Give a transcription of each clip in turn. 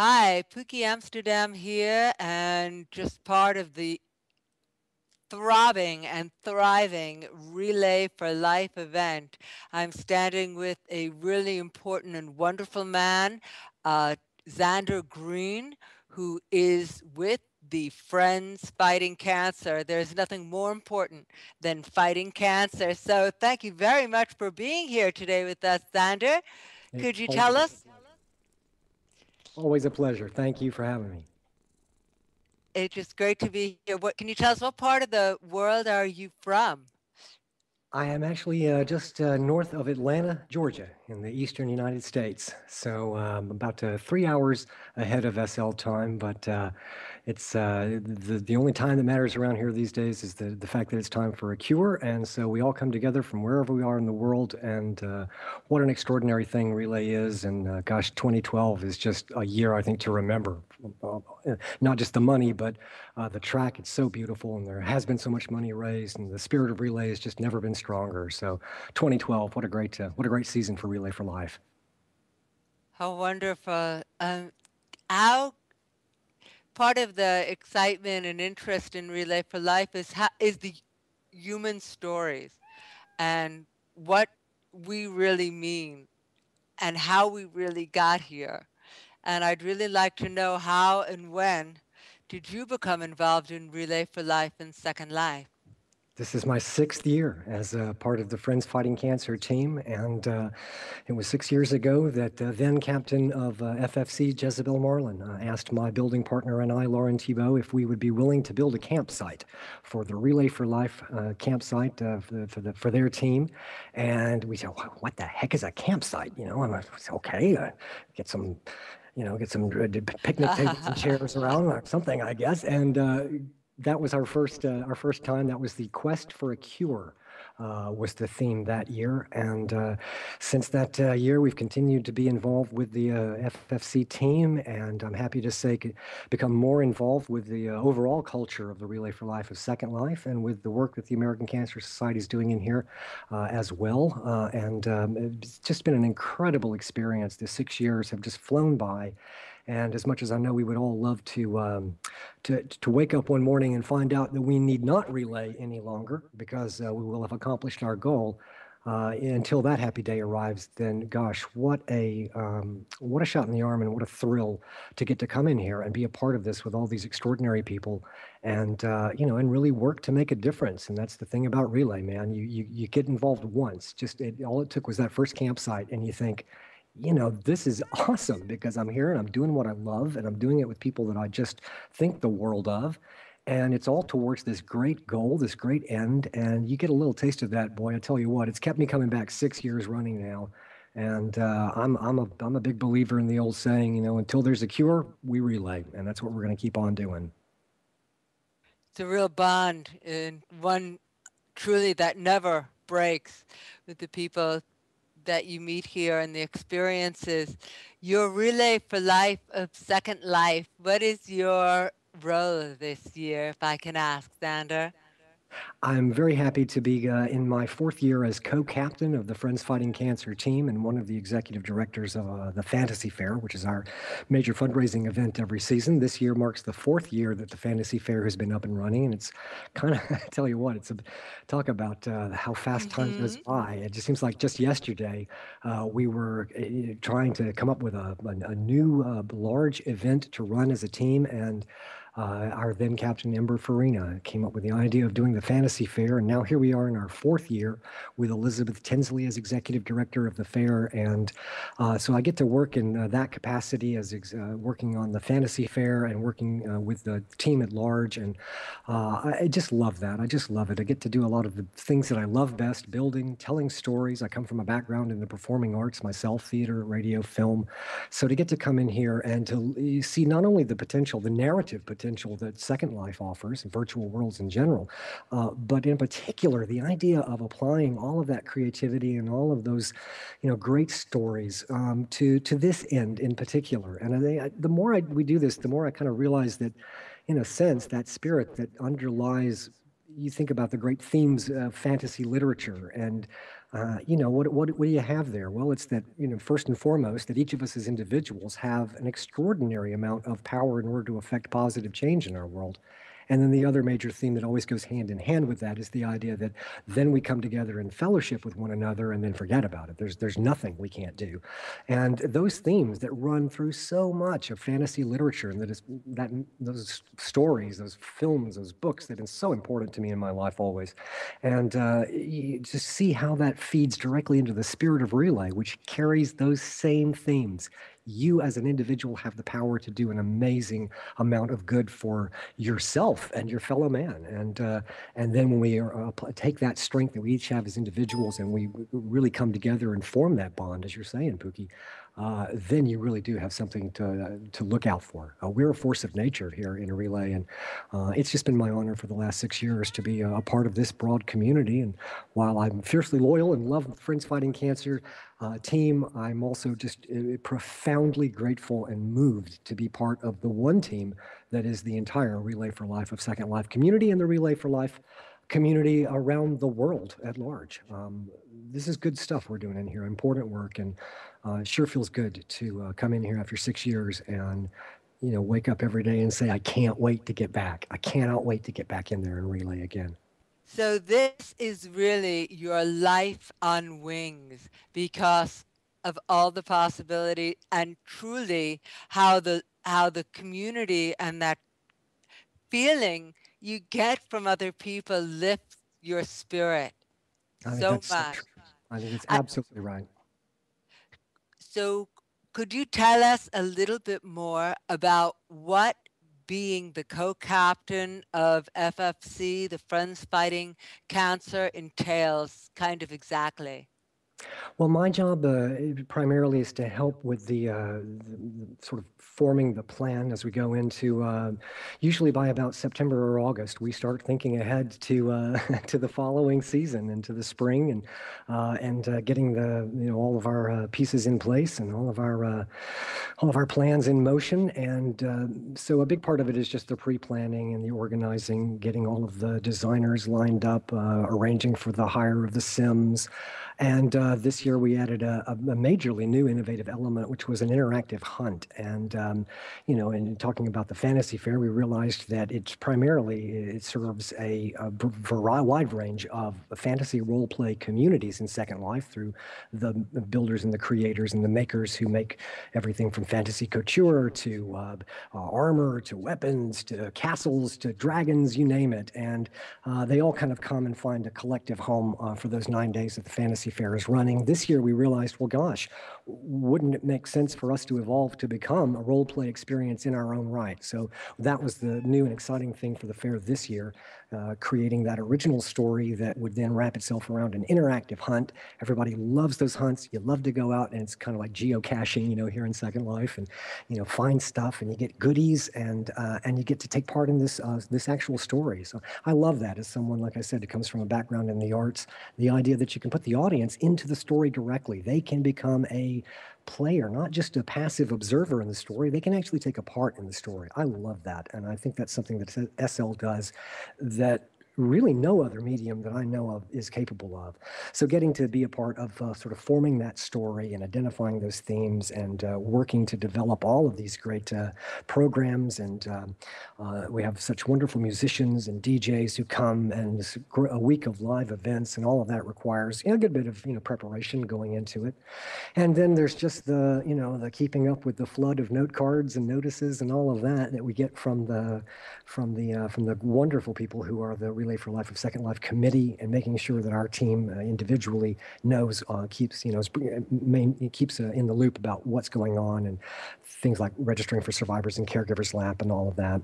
Hi, Pooky Amsterdam here, and just part of the throbbing and thriving Relay for Life event. I'm standing with a really important and wonderful man, uh, Zander Green, who is with the Friends Fighting Cancer. There's nothing more important than fighting cancer. So thank you very much for being here today with us, Zander. Could It's you tell always, us? always a pleasure. Thank you for having me. It's just great to be here. What can you tell us? What part of the world are you from? I am actually just north of Atlanta, Georgia, in the eastern United States. So about 3 hours ahead of SL time, but it's the only time that matters around here these days is the fact that it's time for a cure, and so we all come together from wherever we are in the world. And what an extraordinary thing Relay is, and gosh, 2012 is just a year I think to remember. Uh, Not just the money, but the track. It's so beautiful, and there has been so much money raised, and the spirit of Relay has just never been stronger. So, 2012, what a great season for Relay for Life. How wonderful. How part of the excitement and interest in Relay for Life is the human stories and what we really mean and how we really got here. And I'd really like to know how and when did you become involved in Relay for Life and Second Life? This is my sixth year as a part of the Friends Fighting Cancer team, and it was 6 years ago that then captain of FFC, Jezebel Marlin, asked my building partner and I, Lauren Thibault, if we would be willing to build a campsite for the Relay for Life campsite for their team. And we said, "What the heck is a campsite?" And I said, "Okay, get some." Get some picnic tables and chairs around or something, I guess. And that was our first time. That was the quest for a cure. Was the theme that year, and since that year, we've continued to be involved with the FFC team, and I'm happy to say become more involved with the overall culture of the Relay for Life of Second Life, and with the work that the American Cancer Society is doing in here as well. And it's just been an incredible experience. The 6 years have just flown by. And as much as I know we would all love to wake up one morning and find out that we need not relay any longer because we will have accomplished our goal, until that happy day arrives, then gosh, what a shot in the arm and what a thrill to get to come in here and be a part of this with all these extraordinary people, and and really work to make a difference. And that's the thing about relay, man. You get involved once. All it took was that first campsite, and you think, this is awesome because I'm here and I'm doing what I love and I'm doing it with people that I just think the world of. And it's all towards this great goal, this great end. And you get a little taste of that, boy. I tell you what, it's kept me coming back 6 years running now. And I'm a big believer in the old saying, until there's a cure, we relay. And that's what we're going to keep on doing. It's a real bond and one truly that never breaks with the people that you meet here and the experiences. Your Relay for Life of Second Life, what is your role this year, if I can ask, Zander? I'm very happy to be in my fourth year as co-captain of the Friends Fighting Cancer team and one of the executive directors of the Fantasy Fair, which is our major fundraising event every season. This year marks the fourth year that the Fantasy Fair has been up and running, and it's kind of, I tell you what, talk about how fast time goes Mm-hmm. by. It just seems like just yesterday we were trying to come up with a new large event to run as a team, and our then captain Ember Farina came up with the idea of doing the fantasy fair, and now here we are in our fourth year with Elizabeth Tinsley as executive director of the fair, and so I get to work in that capacity as working on the fantasy fair and working with the team at large, and I just love that. I just love it. I get to do a lot of the things that I love best: building, telling stories. I come from a background in the performing arts myself, theater, radio, film, so to get to come in here and to see not only the potential, the narrative potential that Second Life offers, and virtual worlds in general, but in particular, the idea of applying all of that creativity and all of those, great stories to this end in particular. And the more we do this, the more I kind of realize that, in a sense, that spirit that underlies. You think about the great themes of fantasy literature and What do you have there? Well, it's that, first and foremost, that each of us as individuals have an extraordinary amount of power in order to affect positive change in our world. And then the other major theme that always goes hand in hand with that is the idea that then we come together in fellowship with one another and then forget about it. There's nothing we can't do. And those themes that run through so much of fantasy literature, and those stories, those films, those books that are so important to me in my life always. And you just see how that feeds directly into the spirit of relay, which carries those same themes. You as an individual have the power to do an amazing amount of good for yourself and your fellow man. And then when we take that strength that we each have as individuals and we really come together and form that bond, as you're saying, Pookie, then you really do have something to look out for. We're a force of nature here in a relay, and it's just been my honor for the last 6 years to be a part of this broad community. And while I'm fiercely loyal and love the Friends Fighting Cancer team, I'm also just profoundly grateful and moved to be part of the one team that is the entire Relay for Life of Second Life community and the Relay for Life community around the world at large. This is good stuff we're doing in here, important work, and it sure feels good to come in here after 6 years and wake up every day and say, I can't wait to get back. I cannot wait to get back in there and relay again. So this is really your life on wings because of all the possibility and truly how the community and that feeling you get from other people lifts your spirit I think so that's so much. true. I think it's I, absolutely right. so could you tell us a little bit more about what being the co-captain of FFC, the Friends Fighting Cancer, entails kind of exactly? Well, my job primarily is to help with the sort of forming the plan as we go into, usually by about September or August, we start thinking ahead to to the following season and to the spring, and getting all of our pieces in place and all of our plans in motion. And so a big part of it is just the pre-planning and the organizing, getting all of the designers lined up, arranging for the hire of the Sims. And this year we added a majorly new innovative element, which was an interactive hunt. And, in talking about the fantasy fair, we realized that it serves a wide range of fantasy role play communities in Second Life through the builders and the creators and the makers who make everything from fantasy couture to armor to weapons to castles to dragons, you name it. And they all kind of come and find a collective home for those 9 days that the fantasy fair is running. This year we realized, well, gosh, wouldn't it make sense for us to evolve to become a role play experience in our own right? So that was the new and exciting thing for the fair this year, creating that original story that would then wrap itself around an interactive hunt. Everybody loves those hunts. You love to go out, and it's kind of like geocaching, here in Second Life, and find stuff, and you get goodies, and you get to take part in this actual story. So I love that as someone, like I said, who comes from a background in the arts. The idea that you can put the audience into the story directly, they can become a player, not just a passive observer in the story. They can actually take a part in the story. I love that, and I think that's something that SL does that really no other medium that I know of is capable of. So getting to be a part of sort of forming that story and identifying those themes and working to develop all of these great programs. And we have such wonderful musicians and DJs who come, and a week of live events, and all of that requires a good bit of preparation going into it. And then there's just the keeping up with the flood of note cards and notices and all of that we get from the wonderful people who are the Relay for Life of Second Life committee, and making sure that our team individually knows, keeps in the loop about what's going on, and things like registering for Survivors and Caregivers Lap and all of that.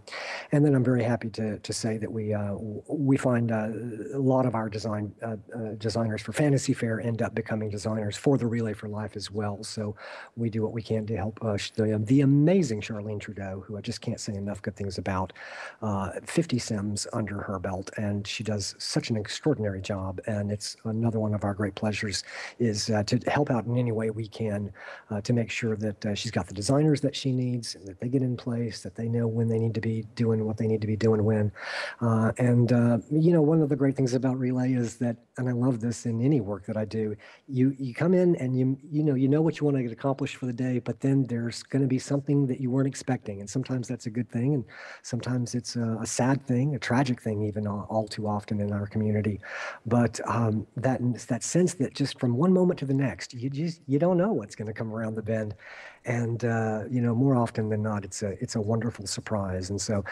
And then I'm very happy to say that we find a lot of our designers for Fantasy Fair end up becoming designers for the Relay for Life as well. So we do what we can to help the amazing Charlene Trudeau, who I just can't say enough good things about, 50 Sims under her belt, and and she does such an extraordinary job. And it's another one of our great pleasures is to help out in any way we can to make sure that she's got the designers that she needs, and that they get in place, that they know when they need to be doing what they need to be doing when. One of the great things about Relay is that, and I love this in any work that I do, you come in and you know what you want to get accomplished for the day, but then there's going to be something that you weren't expecting, and sometimes that's a good thing, and sometimes it's a sad thing, a tragic thing, even all too often in our community. But that sense that just from one moment to the next, you don't know what's going to come around the bend, and more often than not, it's a wonderful surprise. And so,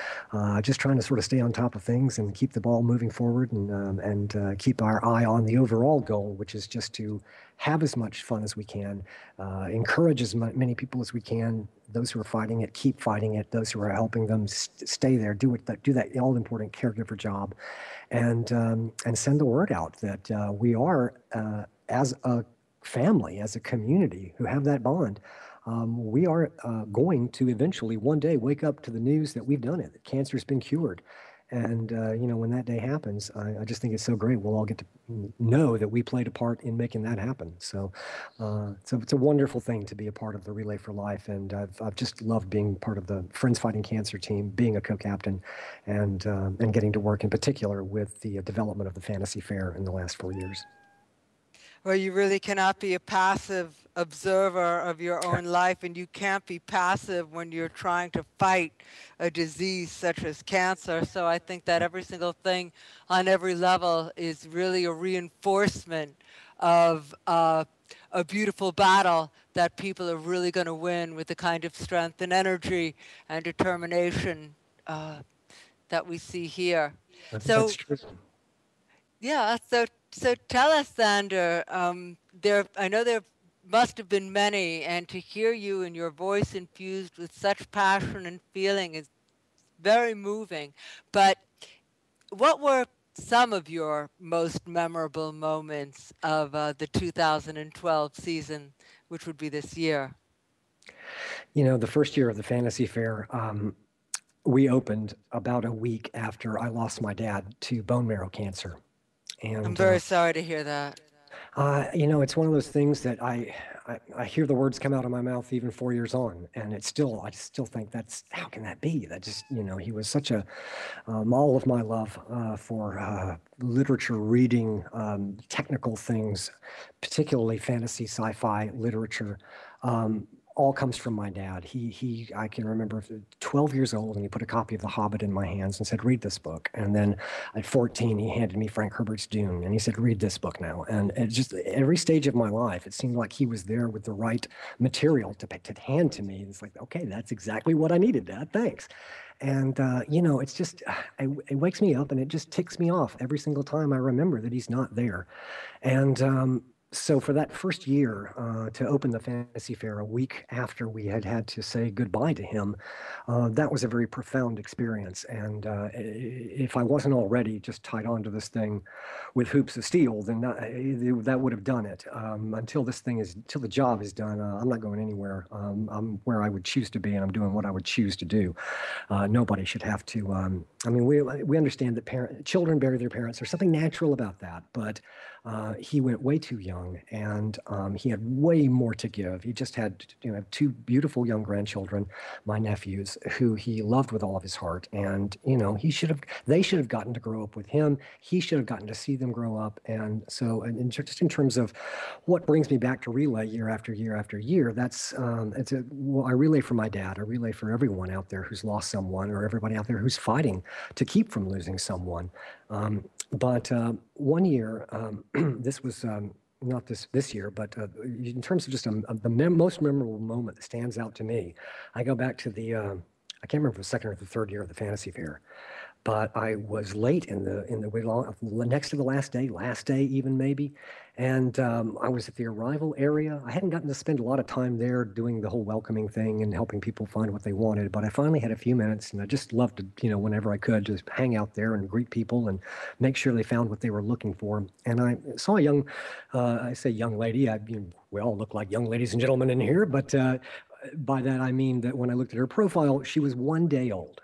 just trying to sort of stay on top of things and keep the ball moving forward, and keep our eye on the overall goal, which is just to have as much fun as we can, encourage as many people as we can. Those who are fighting it, keep fighting it. Those who are helping them, stay there. Do that all important caregiver job, and send the word out that we are as a family, as a community who have that bond. We are going to eventually one day wake up to the news that we've done it, that cancer's been cured. And, when that day happens, I just think it's so great. We'll all get to know that we played a part in making that happen. So it's a wonderful thing to be a part of the Relay for Life. And I've just loved being part of the Friends Fighting Cancer team, being a co-captain, and getting to work in particular with the development of the Fantasy Fair in the last 4 years. Well, you really cannot be a passive observer of your own life, and you can't be passive when you're trying to fight a disease such as cancer. So I think that every single thing on every level is really a reinforcement of a beautiful battle that people are really going to win with the kind of strength and energy and determination that we see here. I think that's So true. yeah, so tell us, Zander. I know there must have been many, and to hear you and your voice infused with such passion and feeling is very moving. But what were some of your most memorable moments of the 2012 season, which would be this year? The first year of the Fantasy Fair, we opened about a week after I lost my dad to bone marrow cancer. I'm And very sorry to hear that. It's one of those things that I hear the words come out of my mouth even 4 years on, and I still think how can that be? That just, he was such all of my love for literature, reading, technical things, particularly fantasy, sci-fi literature. All comes from my dad. I can remember 12 years old, and he put a copy of The Hobbit in my hands and said, "Read this book." And then at 14, he handed me Frank Herbert's Dune, and he said, "Read this book now." And it just every stage of my life, it seemed like he was there with the right material to hand to me. It's like, okay, that's exactly what I needed, Dad. Thanks. And it's just it wakes me up, and it just ticks me off every single time I remember that he's not there. And so for that first year, to open the Fantasy Fair a week after we had to say goodbye to him, that was a very profound experience. And if I wasn't already just tied onto this thing with hoops of steel, then that would have done it. Until the job is done, I'm not going anywhere. I'm where I would choose to be, and I'm doing what I would choose to do. Nobody should have to. We understand that children bury their parents. There's something natural about that, but he went way too young, and he had way more to give. He just had two beautiful young grandchildren, my nephews, who he loved with all of his heart. And they should have gotten to grow up with him. He should have gotten to see them grow up. And so, and just in terms of what brings me back to Relay year after year after year, I relay for my dad. I relay for everyone out there who's lost someone, or everybody out there who's fighting to keep from losing someone. But one year, this was not this year, but in terms of just the most memorable moment that stands out to me, I go back to I can't remember if it was the second or the third year of the Fantasy Fair, but I was late next to the last day even maybe, and I was at the arrival area. I hadn't gotten to spend a lot of time there doing the whole welcoming thing and helping people find what they wanted, but I finally had a few minutes, and I just loved to, whenever I could, just hang out there and greet people and make sure they found what they were looking for. And I saw I say young lady, we all look like young ladies and gentlemen in here, but By that, I mean that when I looked at her profile, she was 1 day old,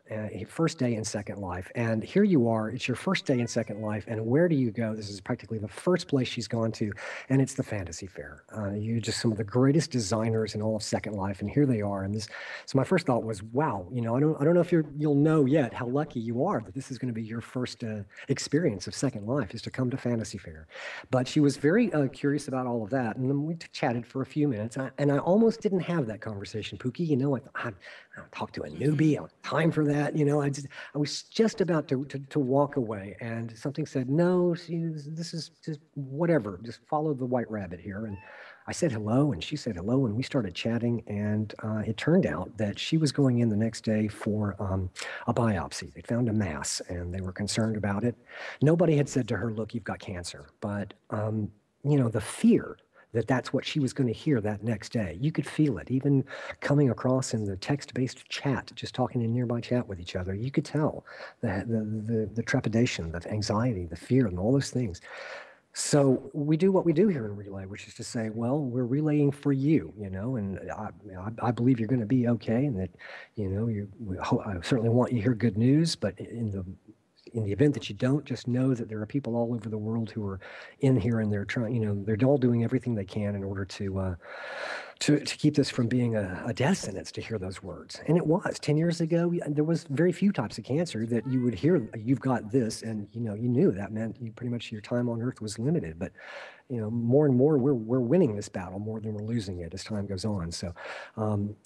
first day in Second Life. And here you are, it's your first day in Second Life. And where do you go? This is practically the first place she's gone to, and it's the Fantasy Fair. You're just some of the greatest designers in all of Second Life. And here they are. And this, so my first thought was, wow, I don't know if you'll know yet how lucky you are that this is going to be your first experience of Second Life is to come to Fantasy Fair. But she was very curious about all of that. And then we chatted for a few minutes. And I almost didn't have that conversation, Pookie. I don't talk to a newbie. I don't have time for that. I was just about to walk away. And something said, no, this is just whatever. Just follow the white rabbit here. And I said hello, and she said hello, and we started chatting. And it turned out that she was going in the next day for a biopsy. They found a mass, and they were concerned about it. Nobody had said to her, "Look, you've got cancer," but the fear that that's what she was going to hear that next day. You could feel it, even coming across in the text-based chat, just talking in nearby chat with each other. You could tell the trepidation, the anxiety, the fear, and all those things. So we do what we do here in Relay, which is to say, well, we're relaying for you, and I believe you're going to be okay, and that, I certainly want you to hear good news, but in the event that you don't, just know that there are people all over the world who are in here, and they're trying, they're all doing everything they can in order to keep this from being a death sentence to hear those words. And it was 10 years ago. There was very few types of cancer that you would hear, you've got this, and you knew that meant pretty much your time on earth was limited. But more and more we're winning this battle more than we're losing it as time goes on. So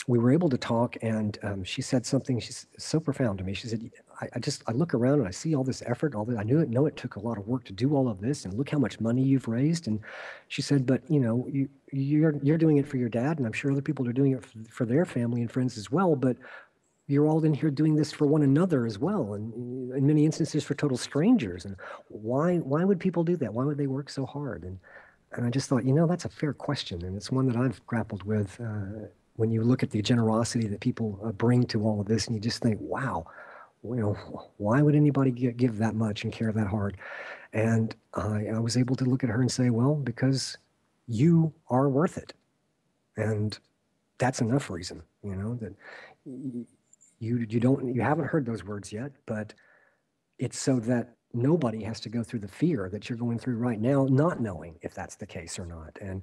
we were able to talk, and she said something she's so profound to me. She said, I look around and I see all this effort, all that. I know it took a lot of work to do all of this, and look how much money you've raised. And she said, but you're doing it for your dad, and I'm sure other people are doing it for their family and friends as well. But you're all in here doing this for one another as well, and in many instances for total strangers. And why would people do that? Why would they work so hard? And I just thought, that's a fair question, and it's one that I've grappled with when you look at the generosity that people bring to all of this, and you just think, wow, why would anybody give that much and care that hard? And I was able to look at her and say, well, because you are worth it. And that's enough reason, that you haven't heard those words yet, but it's so that nobody has to go through the fear that you're going through right now, not knowing if that's the case or not. And,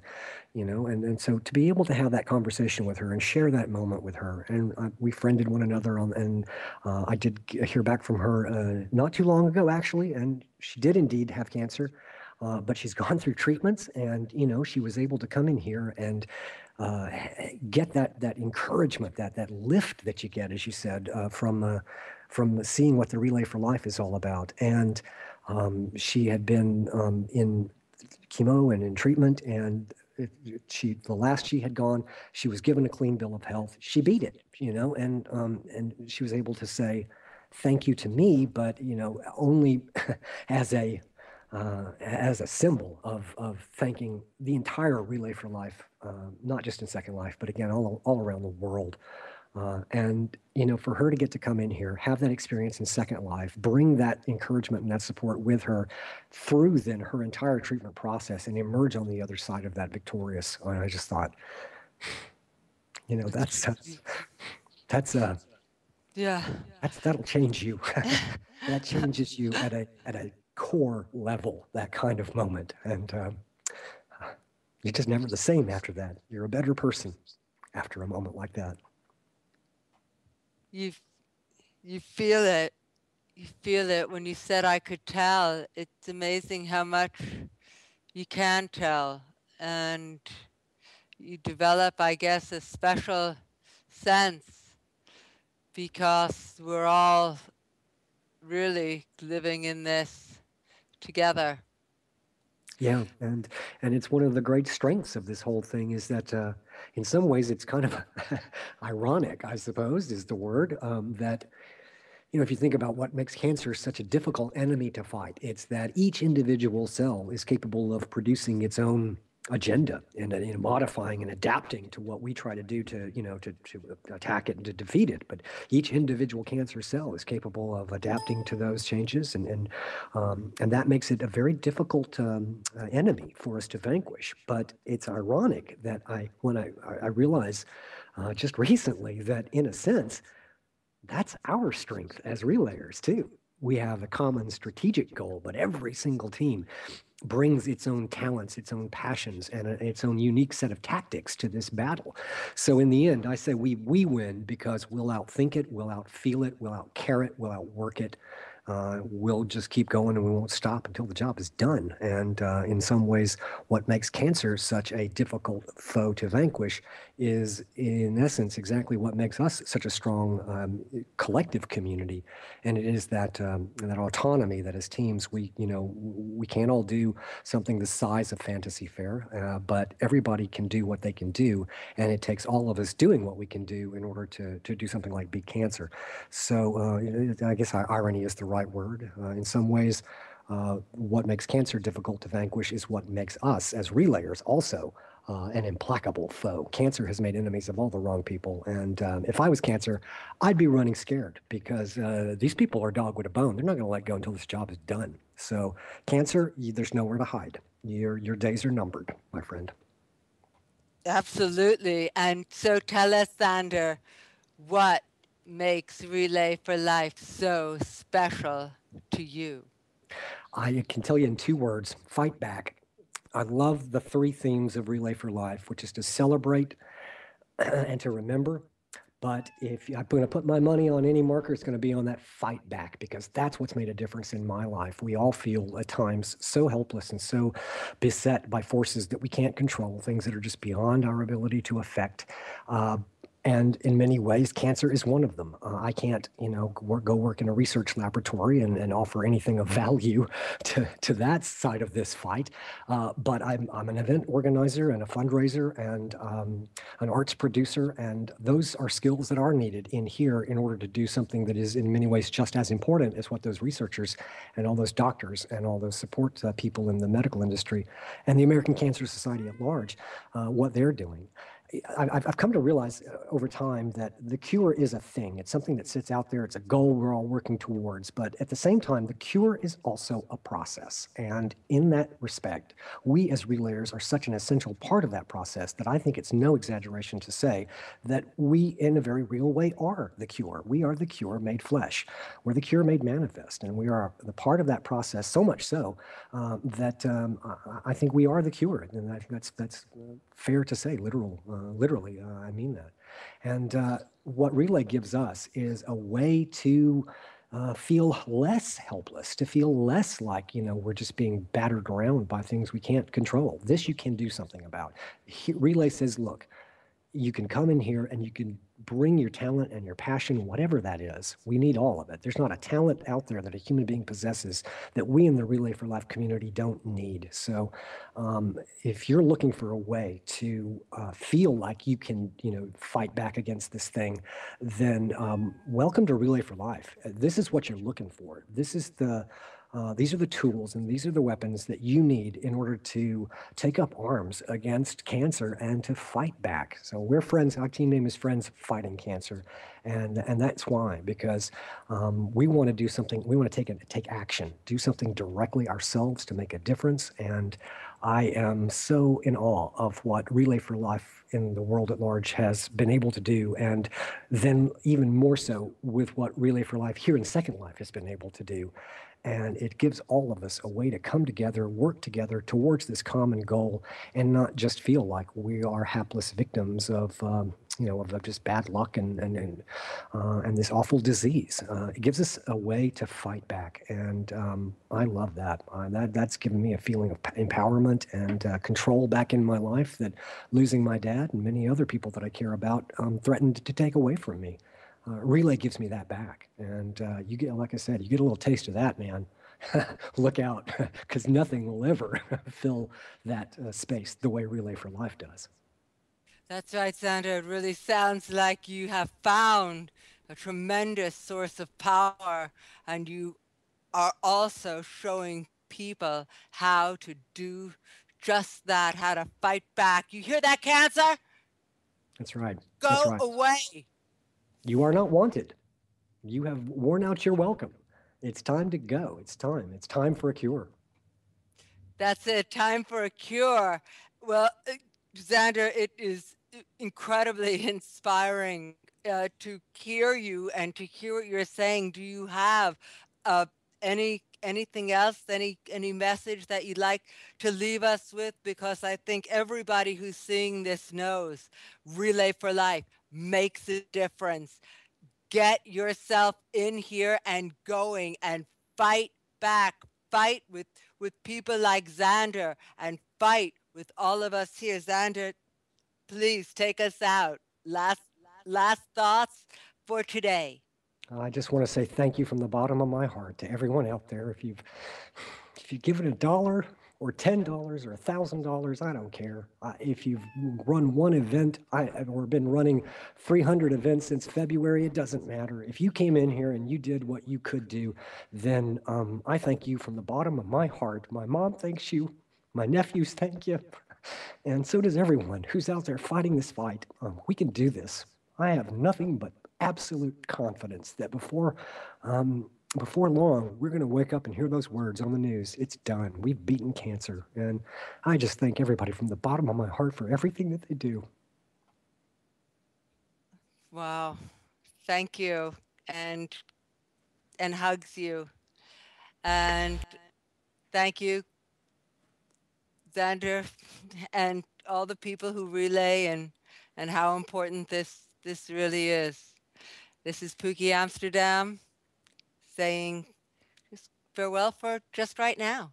and so to be able to have that conversation with her and share that moment with her, and we friended one another and I did hear back from her not too long ago, actually, and she did indeed have cancer. But she's gone through treatments, and she was able to come in here and get that encouragement, that lift that you get, as you said, from seeing what the Relay for Life is all about. And she had been in chemo and in treatment, and the last she had gone, she was given a clean bill of health. She beat it, and she was able to say thank you to me, but only as a symbol of thanking the entire Relay for Life, not just in Second Life, but again, all around the world. And, for her to get to come in here, have that experience in Second Life, bring that encouragement and that support with her through then her entire treatment process and emerge on the other side of that victorious. And I just thought, That's that's yeah. that'll change you. That changes you at a core level, that kind of moment. And you're just never the same after that. You're a better person after a moment like that. You you feel it. You feel it when you said I could tell. It's amazing how much you can tell, and you develop, I guess, a special sense because we're all really living in this together. Yeah, and it's one of the great strengths of this whole thing is that in some ways it's kind of ironic, I suppose, is the word, that if you think about what makes cancer such a difficult enemy to fight, it's that each individual cell is capable of producing its own agenda and modifying and adapting to what we try to do to attack it and to defeat it. But each individual cancer cell is capable of adapting to those changes, and that makes it a very difficult enemy for us to vanquish. But it's ironic that when I realize just recently that, in a sense, that's our strength as relayers too. We have a common strategic goal, but every single team brings its own talents, its own passions, and its own unique set of tactics to this battle. So in the end, I say we win because we'll outthink it, we'll outfeel it, we'll outcare it, we'll outwork it. We'll just keep going and we won't stop until the job is done. And in some ways, what makes cancer such a difficult foe to vanquish is, in essence, exactly what makes us such a strong collective community. And it is that autonomy that as teams we can't all do something the size of Fantasy Fair, but everybody can do what they can do, and it takes all of us doing what we can do in order to do something like beat cancer. So I guess irony is the right word. In some ways, what makes cancer difficult to vanquish is what makes us as relayers also an implacable foe. Cancer has made enemies of all the wrong people. And if I was cancer, I'd be running scared because these people are dog with a bone. They're not going to let go until this job is done. So, cancer, there's nowhere to hide. Your days are numbered, my friend. Absolutely. And so tell us, Zander, what makes Relay for Life so special to you? I can tell you in two words: fight back. I love the three themes of Relay for Life, which is to celebrate and to remember. But if I'm going to put my money on any marker, it's going to be on that fight back because that's what's made a difference in my life. We all feel at times so helpless and so beset by forces that we can't control, things that are just beyond our ability to affect. And in many ways, cancer is one of them. I can't, go work in a research laboratory and offer anything of value to that side of this fight. But I'm an event organizer and a fundraiser and an arts producer, and those are skills that are needed in here in order to do something that is in many ways just as important as what those researchers and all those doctors and all those support people in the medical industry and the American Cancer Society at large, what they're doing. I've come to realize over time that the cure is a thing. It's something that sits out there. It's a goal we're all working towards. But at the same time, the cure is also a process. And in that respect, we as relayers are such an essential part of that process that I think it's no exaggeration to say that we, in a very real way, are the cure. We are the cure made flesh. We're the cure made manifest. And we are the part of that process, so much so that I think we are the cure. And I think that's fair to say, literally, I mean that. And what Relay gives us is a way to feel less helpless, to feel less like, we're just being battered around by things we can't control. This you can do something about. Relay says, look, you can come in here and you can bring your talent and your passion, whatever that is. We need all of it. There's not a talent out there that a human being possesses that we in the Relay for Life community don't need. So if you're looking for a way to feel like you can, fight back against this thing, then welcome to Relay for Life. This is what you're looking for. These are the tools and these are the weapons that you need in order to take up arms against cancer and to fight back. So we're friends. Our team name is Friends Fighting Cancer, and that's why, because we want to do something. We want to take action, do something directly ourselves to make a difference. And I am so in awe of what Relay for Life in the world at large has been able to do, and then even more so with what Relay for Life here in Second Life has been able to do. And it gives all of us a way to come together, work together towards this common goal, and not just feel like we are hapless victims of, of just bad luck and this awful disease. It gives us a way to fight back, and I love that. That's given me a feeling of empowerment and control back in my life that losing my dad and many other people that I care about threatened to take away from me. Relay gives me that back, and you get, like I said, you get a little taste of that, man. Look out, because nothing will ever fill that space the way Relay for Life does. That's right, Zander. It really sounds like you have found a tremendous source of power, and you are also showing people how to do just that, how to fight back. You hear that, cancer? That's right. That's Go right. away. You are not wanted. You have worn out your welcome. It's time to go. It's time. It's time for a cure. That's it. Time for a cure. Well, Zander, it is incredibly inspiring to hear you and to hear what you're saying. Do you have uh, anything else, any message that you'd like to leave us with? Because I think everybody who's seeing this knows Relay for Life makes a difference. Get yourself in here and going and fight back. Fight with people like Zander and fight with all of us here. Zander, please take us out. Last thoughts for today. I just want to say thank you from the bottom of my heart to everyone out there. If you've given $1 or $10 or $1,000, I don't care. If you've run one event or been running 300 events since February, it doesn't matter. If you came in here and you did what you could do, then I thank you from the bottom of my heart. My mom thanks you. My nephews thank you. And so does everyone who's out there fighting this fight. We can do this. I have nothing but absolute confidence that before long, we're going to wake up and hear those words on the news. It's done. We've beaten cancer. And I just thank everybody from the bottom of my heart for everything that they do. Wow. Thank you. And hugs you. And thank you, Xander, and all the people who relay and how important this really is. This is Pooky Amsterdam saying just farewell for just right now.